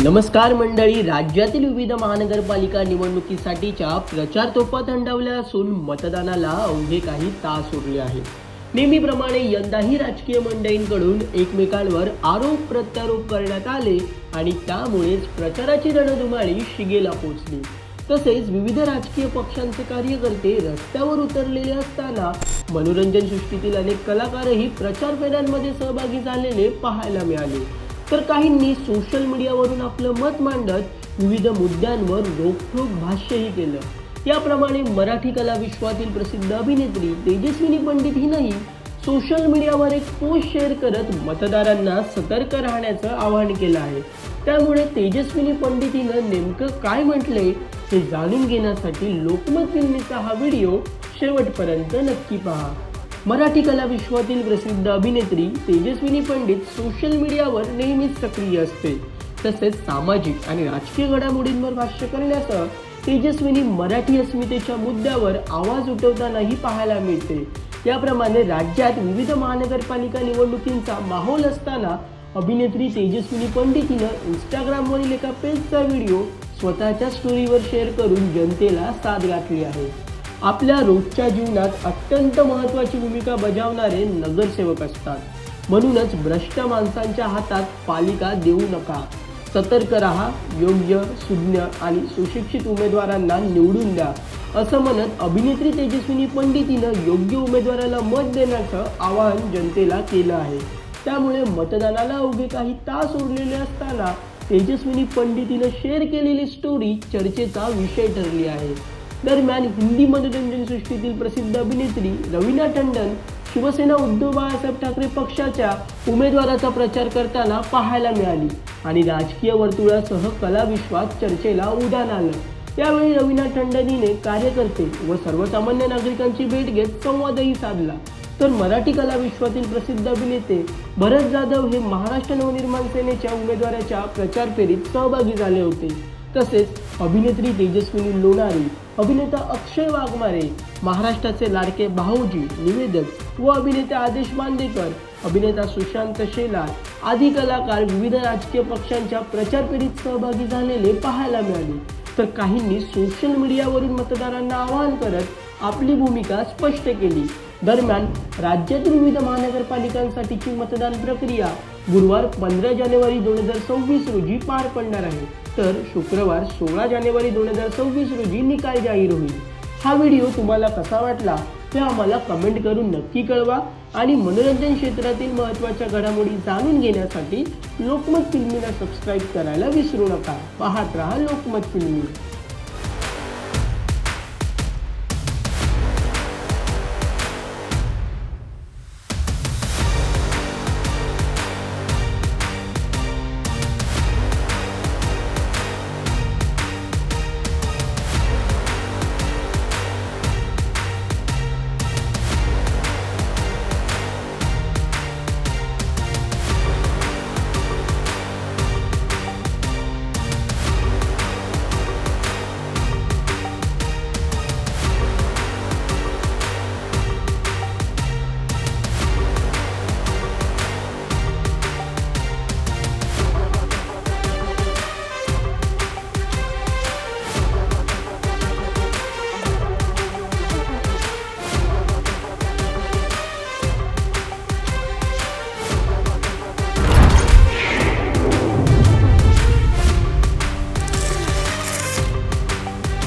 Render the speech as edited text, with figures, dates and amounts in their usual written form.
नमस्कार मंडळी, राज्यातील विविध महानगरपालिका निवडणुकीसाठीच्या प्रचार तोफा थंडावल्या असून मतदानाला अवघे काही तास उरले आहेत. नेहमीप्रमाणे यंदाही राजकीय मंडळींकडून एकमेकांवर आरोप प्रत्यारोप करण्यात आले आणि त्यामुळेच प्रचाराची रणधुमाळी शिगेला पोहोचली. तसेच विविध राजकीय पक्षांचे कार्यकर्ते रस्त्यावर उतरलेले असताना मनोरंजन सृष्टीतील अनेक कलाकारही प्रचार फेऱ्यांमध्ये सहभागी झालेले पाहायला मिळाले. तर काहींनी सोशल मीडियावरून आपलं मत मांडत विविध मुद्द्यांवर रोखठोक भाष्यही केलं. याप्रमाणे मराठी कला विश्वातील प्रसिद्ध अभिनेत्री तेजस्विनी पंडित हिनंही सोशल मीडियावर एक पोस्ट शेअर करत मतदारांना सतर्क राहण्याचं आवाहन केलं आहे. त्यामुळे तेजस्विनी पंडित हिनं नेमकं काय म्हटलंय हे जाणून घेण्यासाठी लोकमत फिल्मीचा हा व्हिडिओ शेवटपर्यंत नक्की पहा. मराठी कला विश्वातील प्रसिद्ध अभिनेत्री तेजस्विनी पंडित सोशल मीडियावर नेहमीच सक्रिय असते. तसेच सामाजिक आणि राजकीय घडामोडींवर भाष्य करण्यासह तेजस्विनी मराठी अस्मितेच्या मुद्द्यावर आवाज उठवतानाही पाहायला मिळते. याप्रमाणे राज्यात विविध महानगरपालिका निवडणुकींचा माहोल असताना अभिनेत्री तेजस्विनी पंडित हिनं इंस्टाग्रामवरील एका पेजचा व्हिडिओ स्वतःच्या स्टोरीवर शेअर करून जनतेला साद घातली आहे. आपल्या रोजच्या जीवनात अत्यंत महत्त्वाची भूमिका बजावणारे नगरसेवक असतात. म्हणूनच भ्रष्ट माणसांच्या हातात पालिका देऊ नका. सतर्क राहा, योग्य, सुज्ञ आणि सुशिक्षित उमेदवारांना निवडून द्या, असं म्हणत अभिनेत्री तेजस्विनी पंडित हिनं योग्य उमेदवाराला मत देण्याचं आवाहन जनतेला केलं आहे. त्यामुळे मतदानाला अवघे काही तास उरलेले असताना तेजस्विनी पंडित हिनं शेअर केलेली स्टोरी चर्चेचा विषय ठरली आहे. दरम्यान हिंदी मनोरंजन सृष्टीतील प्रसिद्ध अभिनेत्री रवीना टंडन शिवसेना उद्धव बाळासाहेब ठाकरे पक्षाच्या उमेदवाराचा प्रचार करताना पाहायला मिळाली आणि राजकीय वर्तुळासह कला विश्वात चर्चेला उधाण आलं. यावेळी रवीना टंडनीने कार्यकर्ते व सर्वसामान्य नागरिकांची भेट घेत संवादही साधला. तर मराठी कला विश्वातील प्रसिद्ध अभिनेते भरत जाधव हे महाराष्ट्र नवनिर्माण सेनेच्या उमेदवाराच्या प्रचार फेरीत सहभागी झाले होते. तसेच अभिनेत्री तेजस्विनी लोणारी, अभिनेता अक्षय वाघमारे, महाराष्ट्राचे लाडके भाऊजी निवेदक व अभिनेते आदेश बांदेकर, अभिनेता सुशांत शेलार आदी कलाकार विविध राजकीय पक्षांच्या प्रचार फेरीत सहभागी झालेले पाहायला मिळाले. तर काहींनी सोशल मीडियावरून मतदारांना आवाहन करत आपली भूमिका स्पष्ट केली. दरम्यान राज्यातील विविध महानगरपालिकांसाठीची मतदान प्रक्रिया गुरुवार 15 जानेवारी 2026 रोजी पार पडणार आहे. तर शुक्रवार 16 जानेवारी 2026 रोजी निकाल जाहीर होईल. हा व्हिडिओ तुम्हाला कसा वाटला ते आम्हाला कमेंट करून नक्की कळवा आणि मनोरंजन क्षेत्रातील महत्त्वाच्या घडामोडी जाणून घेण्यासाठी लोकमत फिल्मीला सबस्क्राईब करायला विसरू नका. पाहत रहा लोकमत फिल्मी.